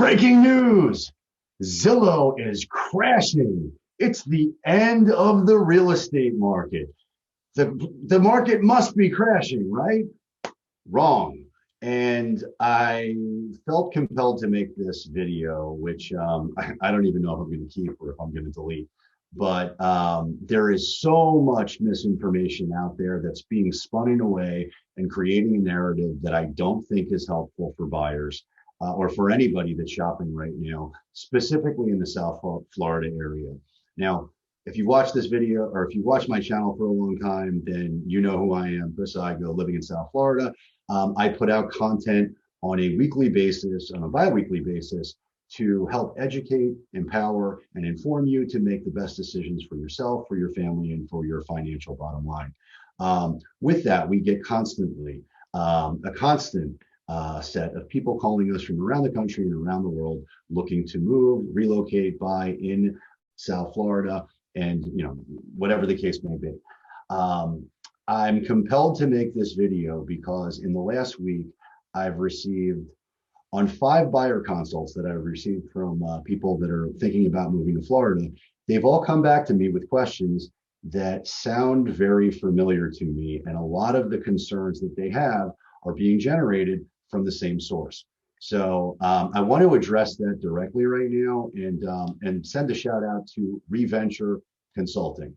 Breaking news! Zillow is crashing. It's the end of the real estate market. The market must be crashing, right? Wrong. And I felt compelled to make this video, which I don't even know if I'm going to keep or if I'm going to delete. But there is so much misinformation out there that's being spun in a way and creating a narrative that I don't think is helpful for buyers or for anybody that's shopping right now, specifically in the South Florida area. Now, if you watch this video or if you watch my channel for a long time, then you know who I am, Chris Igo, living in South Florida. I put out content on a weekly basis, on a bi-weekly basis, to help educate, empower, and inform you to make the best decisions for yourself, for your family, and for your financial bottom line. With that, we get constantly a constant set of people calling us from around the country and around the world looking to move, relocate, buy in South Florida, and whatever the case may be. I'm compelled to make this video because in the last week, I've received on 5 buyer consults that I've received from people that are thinking about moving to Florida. They've all come back to me with questions that sound very familiar to me. And a lot of the concerns that they have are being generated from the same source. So I want to address that directly right now and send a shout out to Reventure Consulting.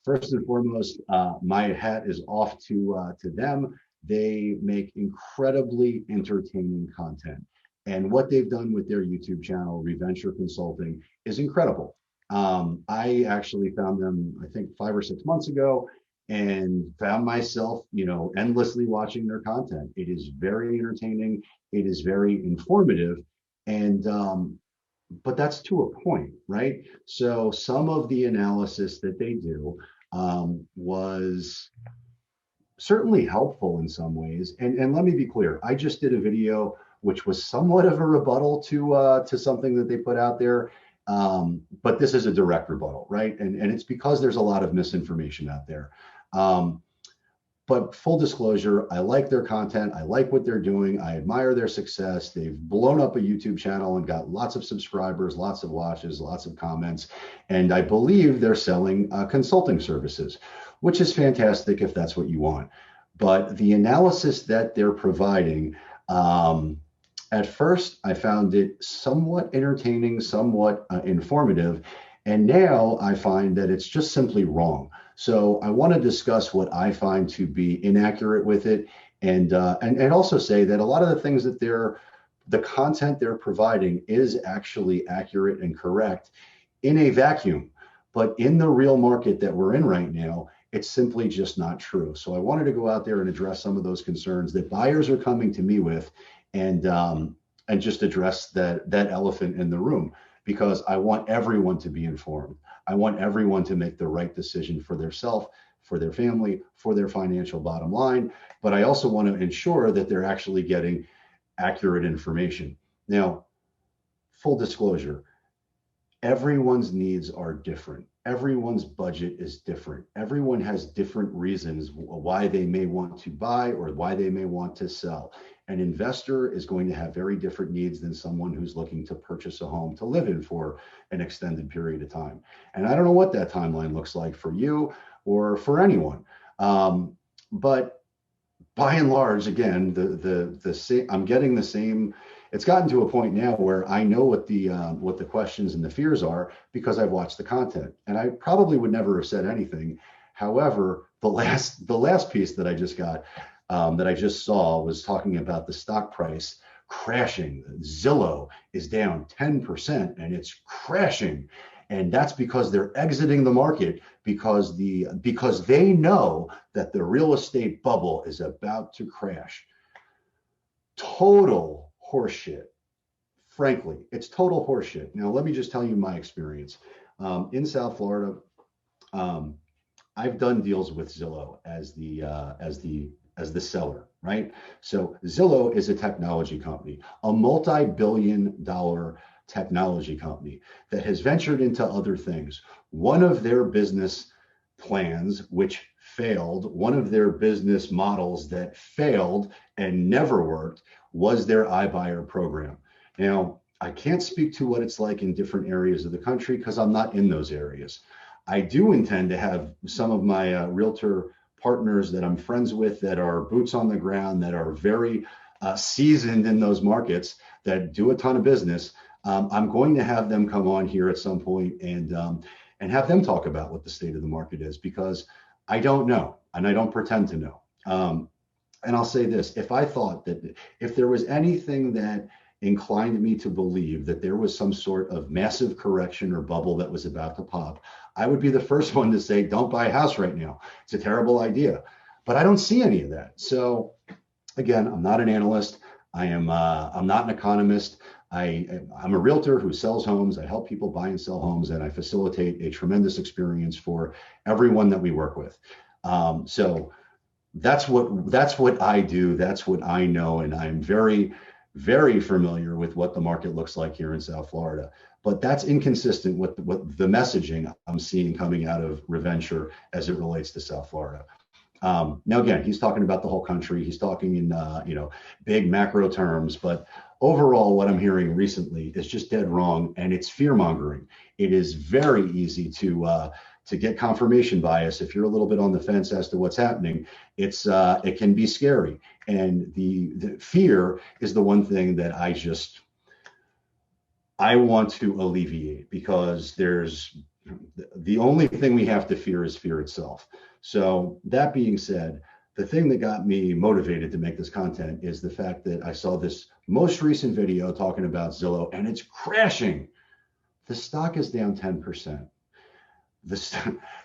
First and foremost, my hat is off to them. They make incredibly entertaining content. And what they've done with their YouTube channel, Reventure Consulting, is incredible. I actually found them, I think 5 or 6 months ago, and found myself, endlessly watching their content. It is very entertaining. It is very informative. And but that's to a point, right? So some of the analysis that they do was certainly helpful in some ways. And let me be clear, I just did a video which was somewhat of a rebuttal to something that they put out there. But this is a direct rebuttal, right? And it's because there's a lot of misinformation out there. But full disclosure, I like their content. I like what they're doing. I admire their success. They've blown up a YouTube channel and got lots of subscribers, lots of watches, lots of comments. And I believe they're selling consulting services, which is fantastic if that's what you want. But the analysis that they're providing, at first, I found it somewhat entertaining, somewhat informative. And now I find that it's just simply wrong. So I want to discuss what I find to be inaccurate with it, and also say that a lot of the things that the content they're providing is actually accurate and correct in a vacuum, but in the real market that we're in right now, it's simply just not true. So I wanted to go out there and address some of those concerns that buyers are coming to me with, and just address that elephant in the room, because I want everyone to be informed. I want everyone to make the right decision for themselves, for their family, for their financial bottom line. But I also want to ensure that they're actually getting accurate information. Now, full disclosure, everyone's needs are different. Everyone's budget is different. Everyone has different reasons why they may want to buy or why they may want to sell. An investor is going to have very different needs than someone who's looking to purchase a home to live in for an extended period of time. And I don't know what that timeline looks like for you or for anyone. But by and large, again, I'm getting the same. It's gotten to a point now where I know what the questions and the fears are because I've watched the content, and I probably would never have said anything. However, the last piece that I just got, that I just saw, was talking about the stock price crashing. Zillow is down 10% and it's crashing. And that's because they're exiting the market because they know that the real estate bubble is about to crash. Total horseshit. Frankly, it's total horseshit. Now, let me just tell you my experience. In South Florida, I've done deals with Zillow as the seller, right? So Zillow is a technology company, a multi-billion-dollar technology company that has ventured into other things. One of their business plans, which failed, one of their business models that failed and never worked, was their iBuyer program. Now, I can't speak to what it's like in different areas of the country because I'm not in those areas. I do intend to have some of my realtor partners that I'm friends with that are boots on the ground, that are very seasoned in those markets, that do a ton of business. I'm going to have them come on here at some point and have them talk about what the state of the market is because I don't know and I don't pretend to know. And I'll say this, if I thought that if there was anything that inclined me to believe that there was some sort of massive correction or bubble that was about to pop, I would be the first one to say, don't buy a house right now. It's a terrible idea. But I don't see any of that. So again, I'm not an analyst. I'm not an economist. I'm a realtor who sells homes. I help people buy and sell homes, and I facilitate a tremendous experience for everyone that we work with. So that's what I do. That's what I know, and I'm very, very familiar with what the market looks like here in South Florida. But that's inconsistent with what the messaging I'm seeing coming out of Reventure as it relates to South Florida. Now, again, he's talking about the whole country. He's talking in big macro terms, but overall, what I'm hearing recently is just dead wrong, and it's fear mongering. It is very easy to get confirmation bias if you're a little bit on the fence as to what's happening. It can be scary, and the fear is the one thing that I want to alleviate because the only thing we have to fear is fear itself. So that being said, the thing that got me motivated to make this content is the fact that I saw this most recent video talking about Zillow and it's crashing. The stock is down 10%.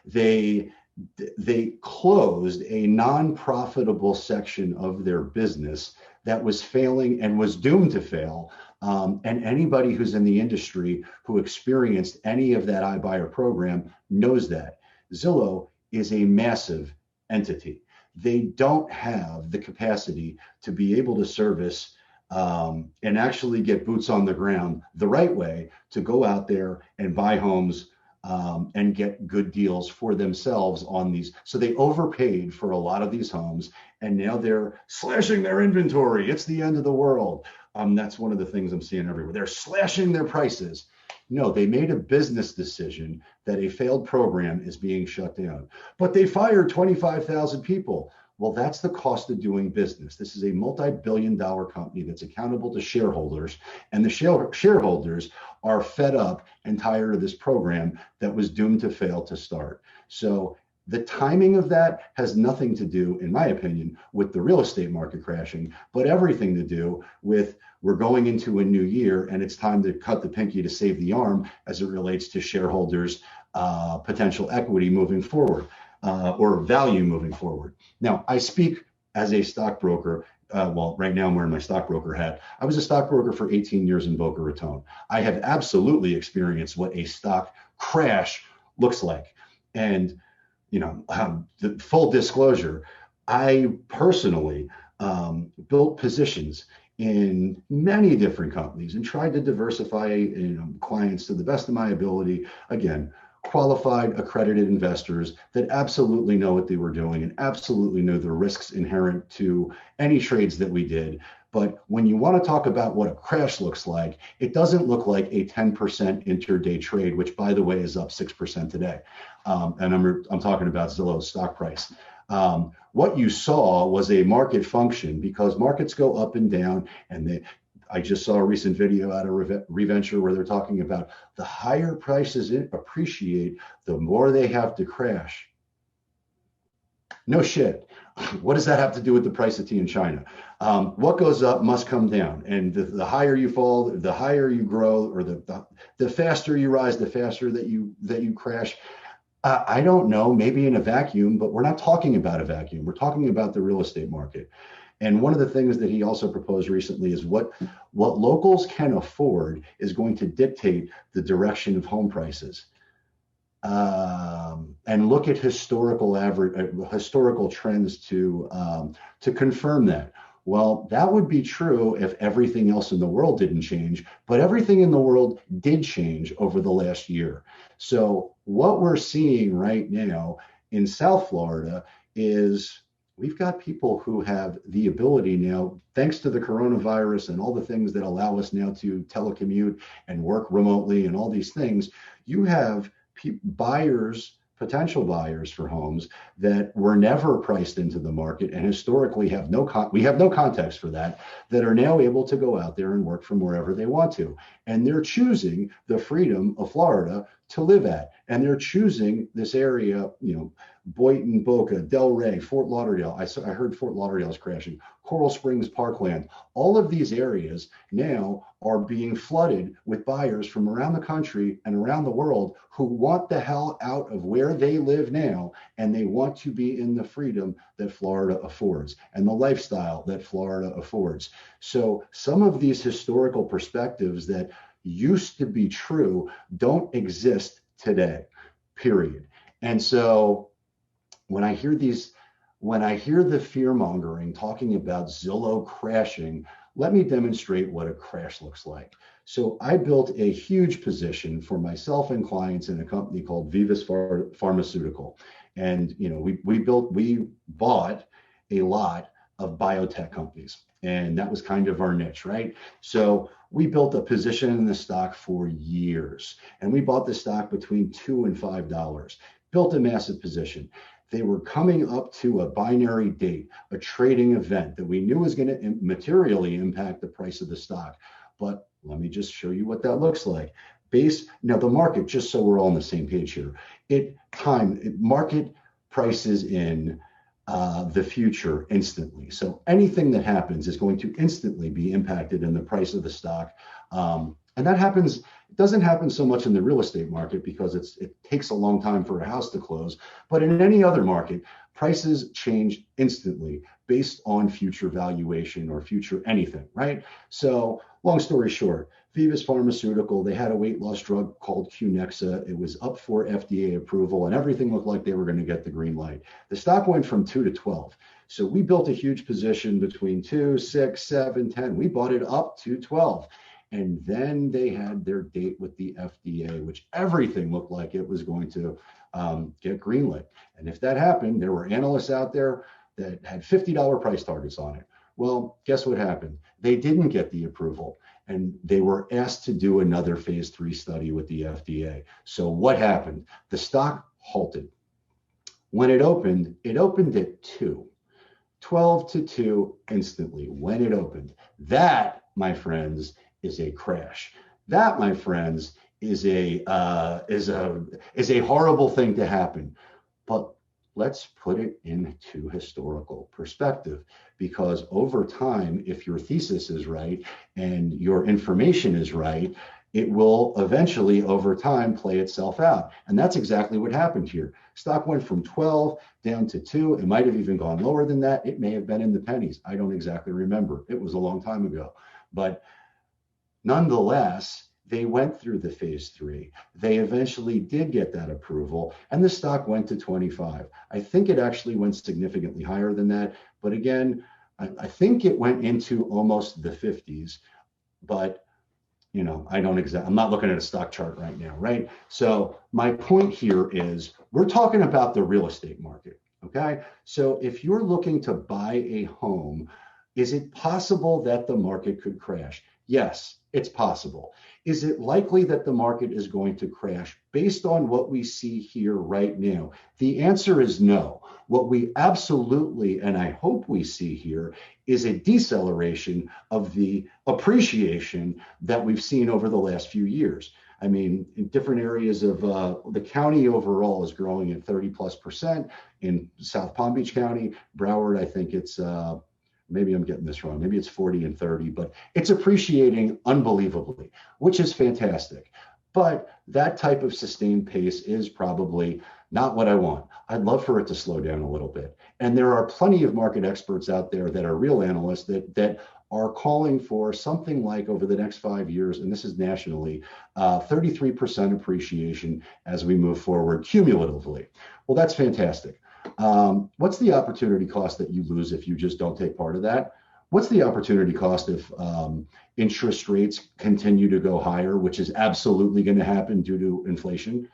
They closed a non-profitable section of their business that was failing and was doomed to fail. And anybody who's in the industry who experienced any of that iBuyer program knows that. Zillow is a massive entity. They don't have the capacity to be able to service and actually get boots on the ground the right way to go out there and buy homes and get good deals for themselves on these. So they overpaid for a lot of these homes, and now they're slashing their inventory. It's the end of the world. That's one of the things I'm seeing everywhere. They're slashing their prices. No, they made a business decision that a failed program is being shut down, but they fired 25,000 people. Well, that's the cost of doing business. This is a multi-billion-dollar company that's accountable to shareholders, and the shareholders are fed up and tired of this program that was doomed to fail to start. So the timing of that has nothing to do, in my opinion, with the real estate market crashing, but everything to do with we're going into a new year and it's time to cut the pinky to save the arm as it relates to shareholders' potential equity moving forward. Or value moving forward. Now, I speak as a stockbroker. Well, right now I'm wearing my stockbroker hat. I was a stockbroker for 18 years in Boca Raton. I have absolutely experienced what a stock crash looks like. And, the full disclosure, I personally built positions in many different companies and tried to diversify clients to the best of my ability. Again, qualified, accredited investors that absolutely know what they were doing and absolutely knew the risks inherent to any trades that we did. But when you want to talk about what a crash looks like, it doesn't look like a 10% intraday trade, which, by the way, is up 6% today. And I'm talking about Zillow's stock price. What you saw was a market function because markets go up and down, and I just saw a recent video out of Reventure where they're talking about the higher prices appreciate, the more they have to crash. No shit. What does that have to do with the price of tea in China? What goes up must come down. And the higher you fall, the higher you grow, or the faster you rise, the faster that you crash. I don't know, maybe in a vacuum, but we're not talking about a vacuum. We're talking about the real estate market. And one of the things that he also proposed recently is what locals can afford is going to dictate the direction of home prices. And look at historical trends to confirm that. Well, that would be true if everything else in the world didn't change, but everything in the world did change over the last year. So what we're seeing right now in South Florida is we've got people who have the ability now, thanks to the coronavirus and all the things that allow us now to telecommute and work remotely and all these things. You have buyers, potential buyers for homes that were never priced into the market and historically have we have no context for that are now able to go out there and work from wherever they want to. And they're choosing the freedom of Florida to live at. And they're choosing this area, Boynton, Boca, Delray, Fort Lauderdale. I heard Fort Lauderdale is crashing. Coral Springs, Parkland. All of these areas now are being flooded with buyers from around the country and around the world who want the hell out of where they live now, and they want to be in the freedom that Florida affords and the lifestyle that Florida affords. So some of these historical perspectives that used to be true don't exist today, period. And so when I hear the fear mongering talking about Zillow crashing, let me demonstrate what a crash looks like. So I built a huge position for myself and clients in a company called Vivus Pharmaceutical. And we bought a lot of biotech companies. And that was kind of our niche, right? So we built a position in the stock for years. And we bought the stock between $2 and $5, built a massive position. They were coming up to a binary date, a trading event that we knew was going to materially impact the price of the stock. But let me just show you what that looks like. Now the market, just so we're all on the same page here, market prices in the future instantly. So anything that happens is going to instantly be impacted in the price of the stock. And that happens, it doesn't happen so much in the real estate market because it takes a long time for a house to close. But in any other market, prices change instantly based on future valuation or future anything, right? So long story short, Vivus Pharmaceutical, they had a weight loss drug called Qnexa. It was up for FDA approval and everything looked like they were going to get the green light. The stock went from 2 to 12. So we built a huge position between 2, 6, 7, 10. We bought it up to 12. And then they had their date with the FDA, which everything looked like it was going to get greenlit. And if that happened, there were analysts out there that had $50 price targets on it. Well, guess what happened? They didn't get the approval and they were asked to do another phase 3 study with the FDA. So what happened? The stock halted. When it opened at 2, 12 to 2 instantly when it opened. That, my friends, is a crash. That, my friends, is a horrible thing to happen. But let's put it into historical perspective, because over time, if your thesis is right and your information is right, it will eventually over time play itself out. And that's exactly what happened here. Stock went from 12 down to 2. It might have even gone lower than that. It may have been in the pennies. I don't exactly remember. It was a long time ago. But nonetheless, they went through the phase 3. They eventually did get that approval and the stock went to 25. I think it actually went significantly higher than that. But again, I think it went into almost the 50s, but I'm not looking at a stock chart right now, right? So my point here is we're talking about the real estate market, okay? So if you're looking to buy a home, is it possible that the market could crash? Yes, it's possible. Is it likely that the market is going to crash based on what we see here right now? The answer is no. What we absolutely, and I hope we see here, is a deceleration of the appreciation that we've seen over the last few years. I mean, in different areas of the county overall is growing at 30+%. In South Palm Beach County, Broward, I think it's maybe I'm getting this wrong. Maybe it's 40 and 30, but it's appreciating unbelievably, which is fantastic. But that type of sustained pace is probably not what I want. I'd love for it to slow down a little bit. And there are plenty of market experts out there that are real analysts that are calling for something like over the next 5 years, and this is nationally, 33% appreciation as we move forward cumulatively. Well, that's fantastic. What's the opportunity cost that you lose if you just don't take part of that? What's the opportunity cost if interest rates continue to go higher, which is absolutely going to happen due to inflation?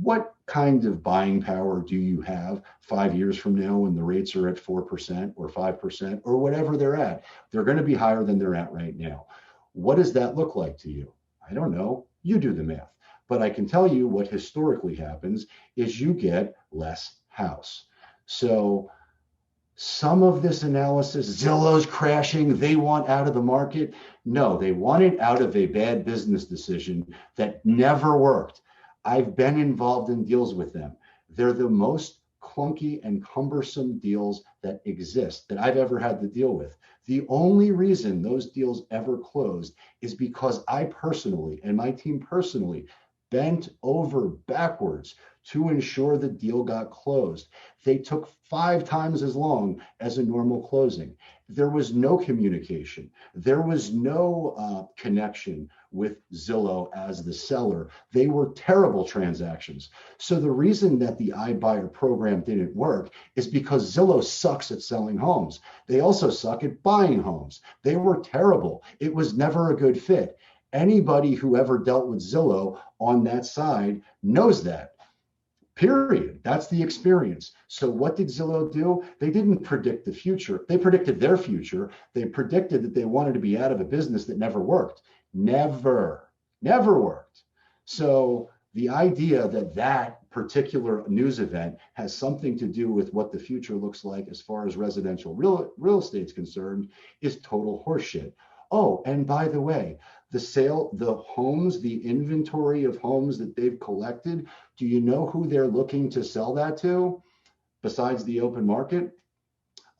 What kind of buying power do you have 5 years from now when the rates are at 4% or 5% or whatever they're at? They're going to be higher than they're at right now. What does that look like to you? I don't know. You do the math. But I can tell you what historically happens is you get less house. So some of this analysis, Zillow's crashing, they want out of the market. No, they want it out of a bad business decision that never worked. I've been involved in deals with them. They're the most clunky and cumbersome deals that exist that I've ever had to deal with. The only reason those deals ever closed is because I personally and my team personally bent over backwards to ensure the deal got closed. They took 5 times as long as a normal closing. There was no communication. There was no connection with Zillow as the seller. They were terrible transactions. So the reason that the iBuyer program didn't work is because Zillow sucks at selling homes. They also suck at buying homes. They were terrible. It was never a good fit. Anybody who ever dealt with Zillow on that side knows that. Period. That's the experience. So what did Zillow do? They didn't predict the future. They predicted their future. They predicted that they wanted to be out of a business that never worked. Never worked. So the idea that that particular news event has something to do with what the future looks like as far as residential real estate's concerned is total horseshit. Oh, and by the way, the homes, the inventory of homes that they've collected, do you know who they're looking to sell that to besides the open market?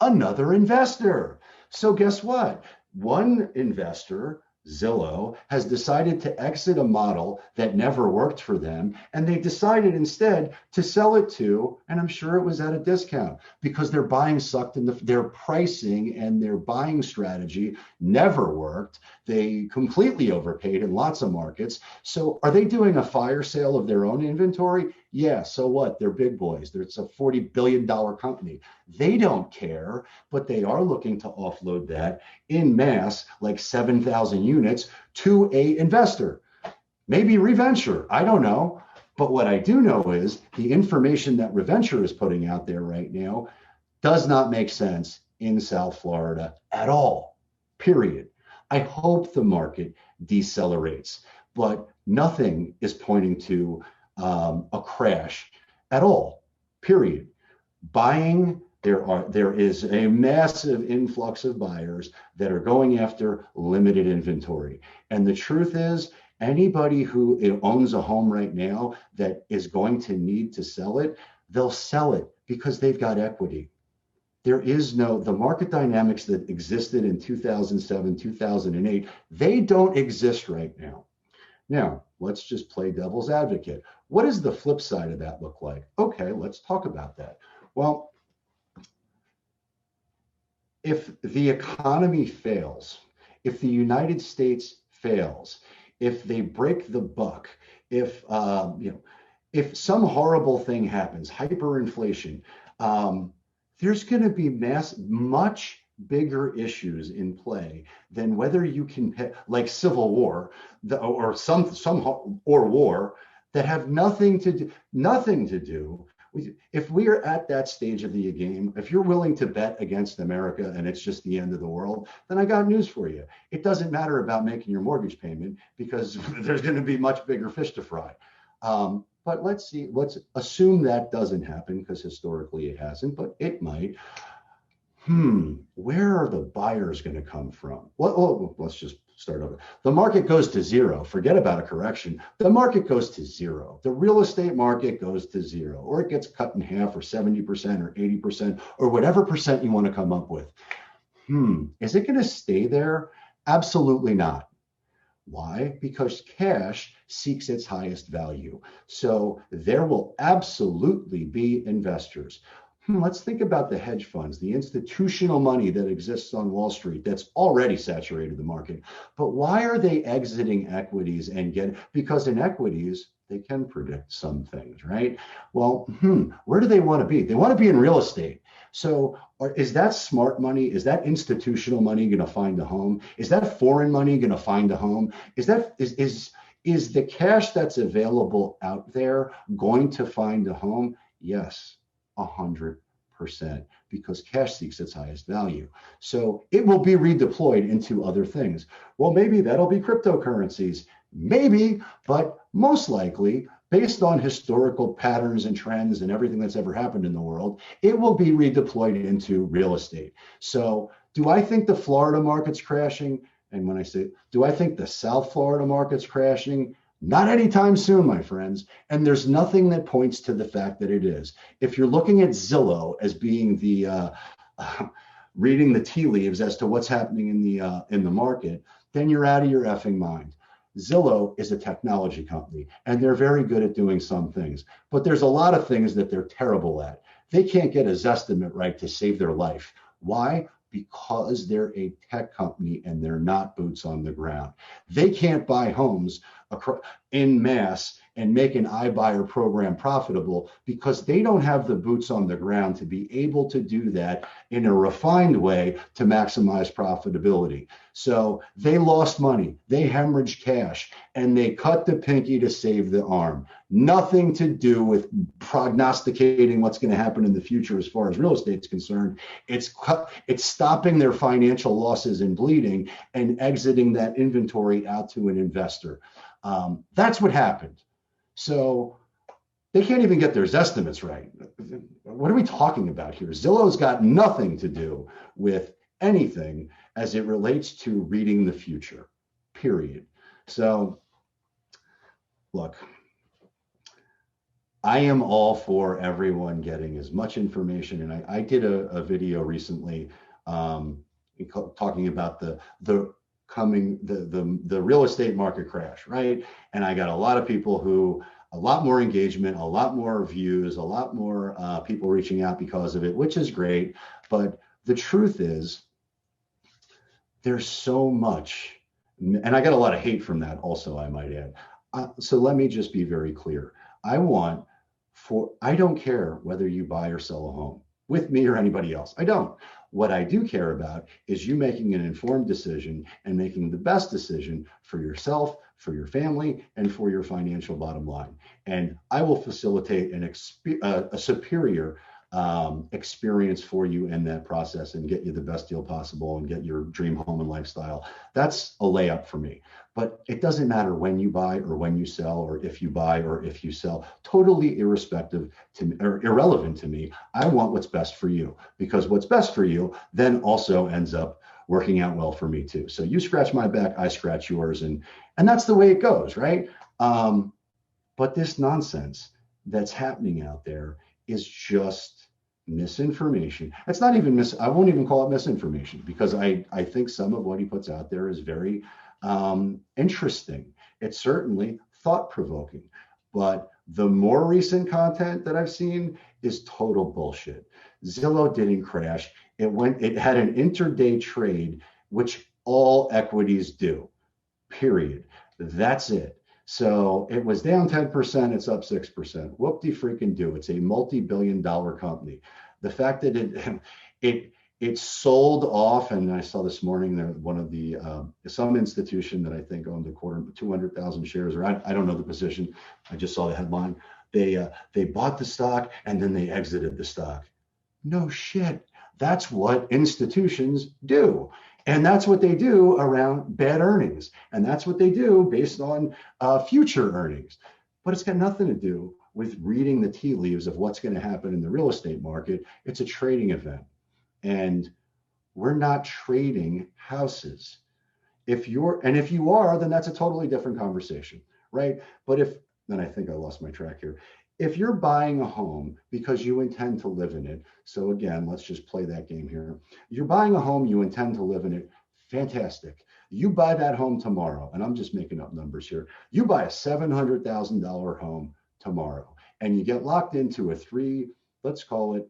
Another investor. So guess what? One investor, Zillow, has decided to exit a model that never worked for them, and they decided instead to sell it to, and I'm sure it was at a discount because their buying sucked and their pricing and their buying strategy never worked. They completely overpaid in lots of markets. So are they doing a fire sale of their own inventory? Yeah, so what? They're big boys. It's a $40 billion company. They don't care, but they are looking to offload that in mass, like 7,000 units, to a investor. Maybe reventure, I don't know. But what I do know is the information that reventure is putting out there right now does not make sense in South Florida at all, period. I hope the market decelerates, but nothing is pointing to a crash at all, period. Buying, there is a massive influx of buyers that are going after limited inventory. And the truth is, anybody who owns a home right now that is going to need to sell it, they'll sell it because they've got equity. There is the market dynamics that existed in 2007, 2008, they don't exist right now. Now, let's just play devil's advocate. What does the flip side of that look like? Okay, let's talk about that. Well, if the economy fails, if the United States fails, if they break the buck, if some horrible thing happens, hyperinflation, there's going to be much bigger issues in play than whether you can pay, like civil war or war that have nothing to do with, if we are at that stage of the game. If you're willing to bet against America and it's just the end of the world, then I got news for you. It doesn't matter about making your mortgage payment because there's going to be much bigger fish to fry. But let's assume that doesn't happen, because historically it hasn't, but it might. Where are the buyers going to come from? Well, let's just start over. The market goes to zero. Forget about a correction. The market goes to zero. The real estate market goes to zero, or it gets cut in half, or 70% or 80%, or whatever percent you want to come up with. Is it going to stay there? Absolutely not. Why? Because cash seeks its highest value. So there will absolutely be investors. Let's think about the hedge funds, the institutional money that exists on Wall Street that's already saturated the market. But why are they exiting equities because in equities, they can predict some things, right? Well, where do they want to be? They want to be in real estate. So is that smart money? Is that institutional money going to find a home? Is that foreign money going to find a home? Is Is the cash that's available out there going to find a home? Yes, 100%, because cash seeks its highest value. So it will be redeployed into other things. Well, maybe that'll be cryptocurrencies. Maybe, but most likely, based on historical patterns and trends and everything that's ever happened in the world, it will be redeployed into real estate. So do I think the Florida market's crashing? And when I say, do I think the South Florida market's crashing? Not anytime soon, my friends. And there's nothing that points to the fact that it is. If you're looking at Zillow as being the reading the tea leaves as to what's happening in the market, then you're out of your effing mind. Zillow is a technology company, and they're very good at doing some things, but there's a lot of things that they're terrible at. They can't get a Zestimate right to save their life. Why? Because they're a tech company and they're not boots on the ground. They can't buy homes in mass and make an iBuyer program profitable because they don't have the boots on the ground to be able to do that in a refined way to maximize profitability. So they lost money, they hemorrhaged cash, and they cut the pinky to save the arm. Nothing to do with prognosticating what's going to happen in the future as far as real estate is concerned. It's stopping their financial losses and bleeding and exiting that inventory out to an investor. That's what happened. So they can't even get their estimates right. What are we talking about here? Zillow's got nothing to do with anything as it relates to reading the future, period. So look, I am all for everyone getting as much information. And I did a video recently talking about the real estate market crash, right? And I got a lot of people a lot more engagement, a lot more views, a lot more people reaching out because of it, which is great. But the truth is, there's so much, and I got a lot of hate from that also, I might add. So let me just be very clear. I don't care whether you buy or sell a home with me or anybody else. I don't. What I do care about is you making an informed decision and making the best decision for yourself, for your family, and for your financial bottom line. And I will facilitate a superior experience for you in that process and get you the best deal possible and get your dream home and lifestyle. That's a layup for me. But it doesn't matter when you buy or when you sell or if you buy or if you sell, totally irrespective or irrelevant to me. I want what's best for you, because what's best for you then also ends up working out well for me too. So you scratch my back, I scratch yours. And that's the way it goes, right? But this nonsense that's happening out there is just misinformation. It's not even I won't even call it misinformation, because I think some of what he puts out there is very interesting. It's certainly thought-provoking, but the more recent content that I've seen is total bullshit. Zillow didn't crash. It had an intraday trade, which all equities do, period. That's it. So it was down 10%, it's up 6%. Whoop-de-freaking-do. It's a multi-billion-dollar company. The fact that it sold off, and I saw this morning that one of the some institution that I think owned 200,000 shares, or I don't know the position. I just saw the headline. They bought the stock and then they exited the stock. No shit. That's what institutions do. And that's what they do around bad earnings. And that's what they do based on future earnings. But it's got nothing to do with reading the tea leaves of what's going to happen in the real estate market. It's a trading event. And we're not trading houses. If you are, then that's a totally different conversation, right? But then I think I lost my track here. If you're buying a home because you intend to live in it, so again, let's just play that game here. You're buying a home, you intend to live in it, fantastic. You buy that home tomorrow, and I'm just making up numbers here. You buy a $700,000 home tomorrow, and you get locked into let's call it,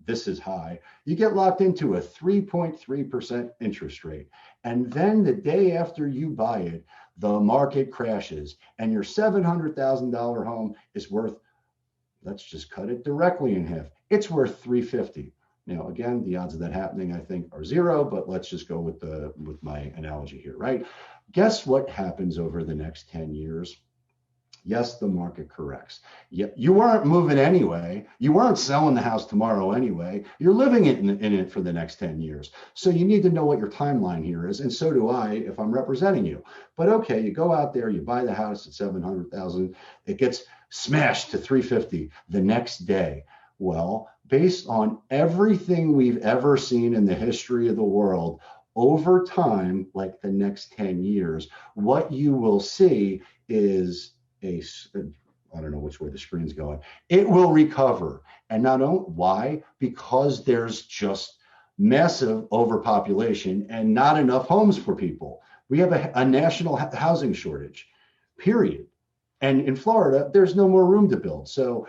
this is high. You get locked into a 3.3% interest rate. And then the day after you buy it, the market crashes and your $700,000 home is worth, let's just cut it directly in half. It's worth $350,000. Now, again, the odds of that happening, I think, are zero, but let's just go with my analogy here, right? Guess what happens over the next 10 years? Yes, the market corrects. You weren't moving anyway. You weren't selling the house tomorrow anyway. You're living in it for the next 10 years. So you need to know what your timeline here is. And so do I if I'm representing you. But okay, you go out there, you buy the house at 700,000. It gets smashed to 350 the next day. Well, based on everything we've ever seen in the history of the world, over time, like the next 10 years, what you will see is I don't know which way the screen's going. It will recover. And not only why? Because there's just massive overpopulation and not enough homes for people. We have a national housing shortage, period. And in Florida, there's no more room to build. So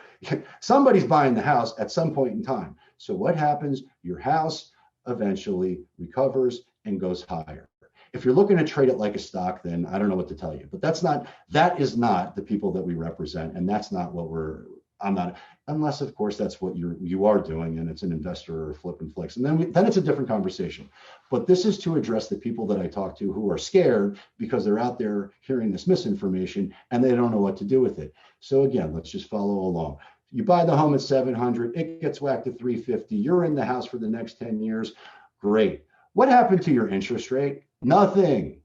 somebody's buying the house at some point in time. So what happens? Your house eventually recovers and goes higher. If you're looking to trade it like a stock, then I don't know what to tell you. But that is not the people that we represent, and that's not what I'm not, unless of course that's what you are doing, and it's an investor or flip and flicks, and then it's a different conversation. But this is to address the people that I talk to who are scared because they're out there hearing this misinformation and they don't know what to do with it. So again, let's just follow along. You buy the home at 700, it gets whacked to 350. You're in the house for the next 10 years. Great. What happened to your interest rate? Nothing.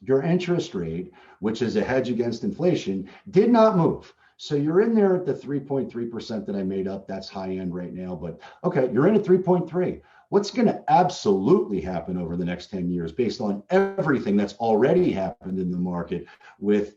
Your interest rate, which is a hedge against inflation, did not move. So you're in there at the 3.3% that I made up. That's high end right now, but okay, you're in at 3.3. What's going to absolutely happen over the next 10 years based on everything that's already happened in the market with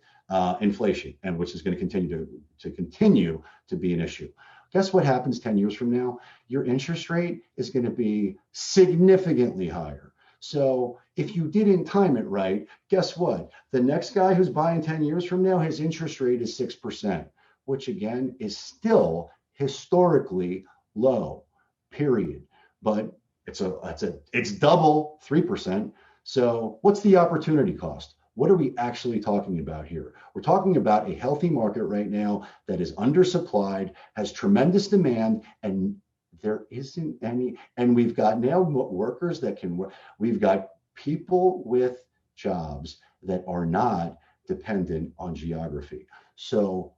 inflation, and which is going to continue to be an issue? Guess what happens 10 years from now? Your interest rate is going to be significantly higher. So if you didn't time it right, guess what? The next guy who's buying 10 years from now, his interest rate is 6%, which again is still historically low, period. But it's double 3%. So what's the opportunity cost? What are we actually talking about here? We're talking about a healthy market right now that is undersupplied, has tremendous demand, and there isn't any, and we've got now workers that can work. We've got people with jobs that are not dependent on geography. So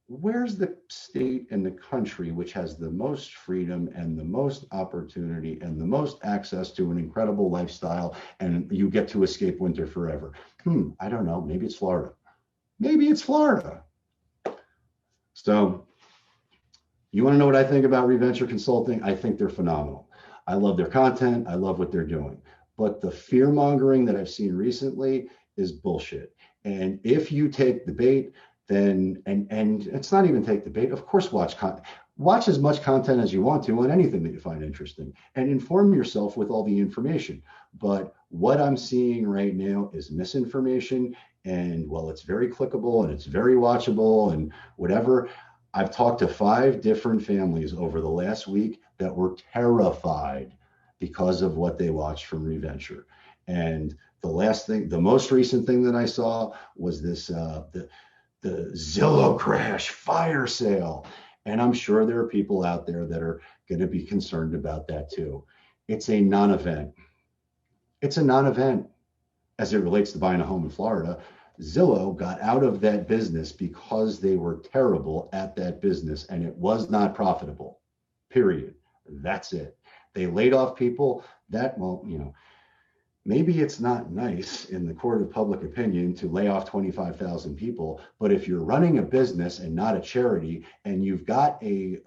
where's the state in the country which has the most freedom and the most opportunity and the most access to an incredible lifestyle, and you get to escape winter forever? I don't know. Maybe it's Florida. Maybe it's Florida. So you want to know what I think about Reventure Consulting? I think they're phenomenal. I love their content. I love what they're doing. But the fear mongering that I've seen recently is bullshit. And if you take the bait, then, and it's not even take the bait, of course, watch as much content as you want to on anything that you find interesting, and inform yourself with all the information. But what I'm seeing right now is misinformation, and well, it's very clickable and it's very watchable and whatever. I've talked to 5 different families over the last week that were terrified because of what they watched from Reventure. And the most recent thing that I saw was this, the Zillow crash fire sale. And I'm sure there are people out there that are going to be concerned about that too. It's a non-event. It's a non-event as it relates to buying a home in Florida. Zillow got out of that business because they were terrible at that business and it was not profitable, period. That's it. They laid off people maybe it's not nice in the court of public opinion to lay off 25,000 people, but if you're running a business and not a charity, and you've got a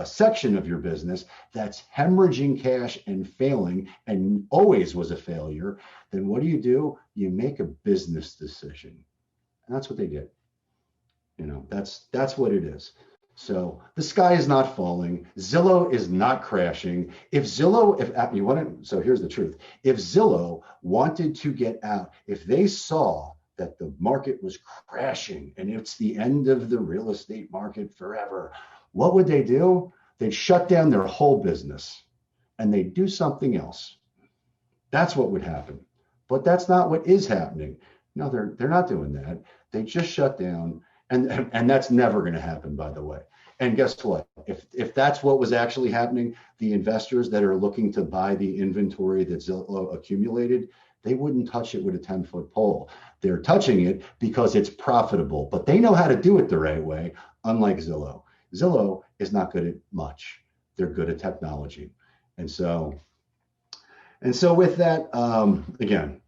section of your business that's hemorrhaging cash and failing and always was a failure, then what do? You make a business decision. And that's what they did. That's what it is. So the sky is not falling. Zillow is not crashing. So here's the truth. If Zillow wanted to get out, if they saw that the market was crashing and it's the end of the real estate market forever, what would they do? They'd shut down their whole business and they'd do something else. That's what would happen. But that's not what is happening. No, they're not doing that. They just shut down. And that's never going to happen, by the way. And guess what? If that's what was actually happening, the investors that are looking to buy the inventory that Zillow accumulated, they wouldn't touch it with a 10-foot pole. They're touching it because it's profitable, but they know how to do it the right way, unlike Zillow. Zillow is not good at much. They're good at technology. And so with that, again,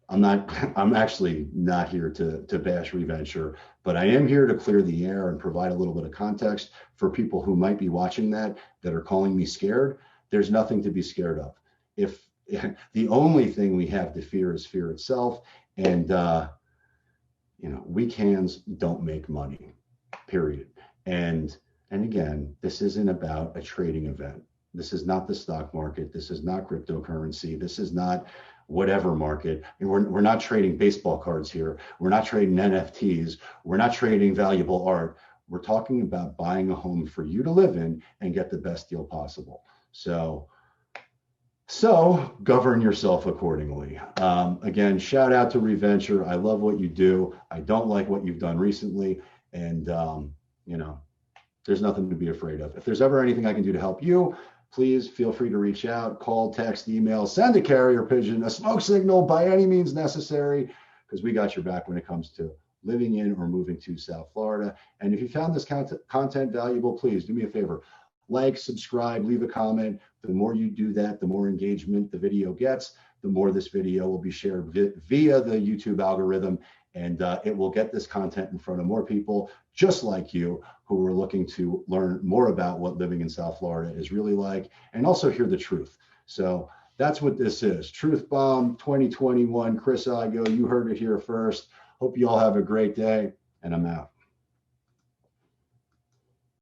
I'm actually not here to bash reventure, but I am here to clear the air and provide a little bit of context for people who might be watching that are calling me scared. There's nothing to be scared of. If the only thing we have to fear is fear itself, and weak hands don't make money, period. And again, this isn't about a trading event. This is not the stock market. This is not cryptocurrency. This is not whatever market. And we're not trading baseball cards here. We're not trading NFTs. We're not trading valuable art. We're talking about buying a home for you to live in and get the best deal possible. So govern yourself accordingly. Again, shout out to reventure. I love what you do. I don't like what you've done recently. And, there's nothing to be afraid of. If there's ever anything I can do to help you, please feel free to reach out, call, text, email, send a carrier pigeon, a smoke signal by any means necessary, because we got your back when it comes to living in or moving to South Florida. And if you found this content valuable, please do me a favor, like, subscribe, leave a comment. The more you do that, the more engagement the video gets, the more this video will be shared via the YouTube algorithm, and it will get this content in front of more people just like you who are looking to learn more about what living in South Florida is really like, and also hear the truth. So that's what this is. Truth Bomb 2021. Chris Igo, you heard it here first. Hope you all have a great day, and I'm out.